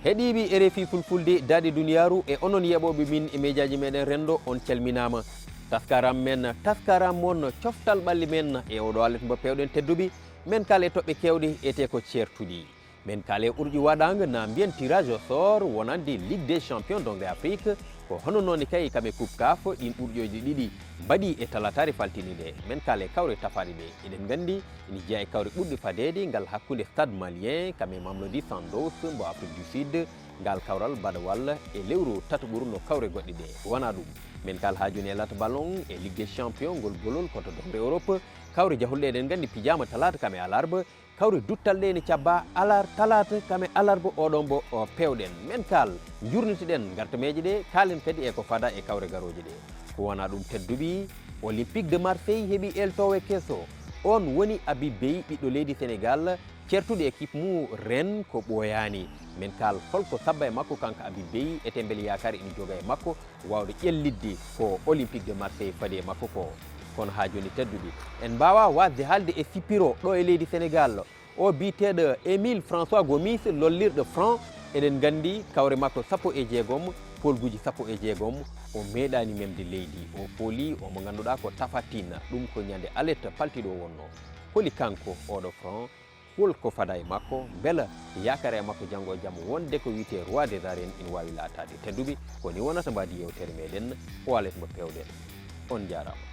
heeɗiɓe RFI fulfulde daade duniyaru e onon yeɓoɓe min e médiaji meɗen rendo on calminama taskaram men taskaram mon coftal ɓalli men e oɗo alet mo pewɗen tedduɓe men kala e toɓɓe kewɗe ete ko certuɗi men kala e ɓurƴi waɗaga na mbiyen tirage au sort wonande ligue des champions donde afrique ko hono noon kay kamɓe coupe caf ɗin ɓurƴoji ɗiɗi mbaɗi e talatare faltini nde men kala e kawre tafaɗe ɗe eɗen gandi ene jeeya e kawre ɓurɗe fadede ngal hakkude stade malien kamɓe Mamelodi Sundowns mbo afrique du sud ngal kawral badawal e lewru tata ɓurno kawre goɗɗe ɗe wona ɗum men kal ha joni e lata ballon e ligue des champions ngol golol koto donde europe kawre jahulɗe eɗen gandi pijama talata kame alarba kawre duttalɗe ne cabba talata kame alarba oɗon bo o pewɗen men kal jurnitiɗen gartameje ɗe kalen kadi e ko fada e kawre garoje ɗe ko wona ɗum tedduɓi olympique de marseille heeɓi eltowo kesso on woni Habib Beye ɓiɗɗo leydi sénégal certude équipe mu ren ko ɓoyani men kal holko sabba e makko kanko Habib Beye ete beele yakar ene joga e makko wawde ƴellidde ko olympique de marseille faadi e makko ko kono ha joni tedduɓe en mbawa wasde haalde e sippiro ɗo e leydi sénégal o biteɗo Émile François Gomis lollirɗo franc eɗen gandi kawre makko 16 polguji 16 o meeɗani memde leydi o pooli omo ganduɗa ko tafatina ɗum ko ñande alerte paltiɗo wonno holi kanko oɗo franc holko fada e makko beela yakare e makko janggo e jaam wonde ko wiyete roi des arènes ina wawi latade tedduɓe koni wonata mbadi yewtere meɗen o alet mo pewɗen on jarama.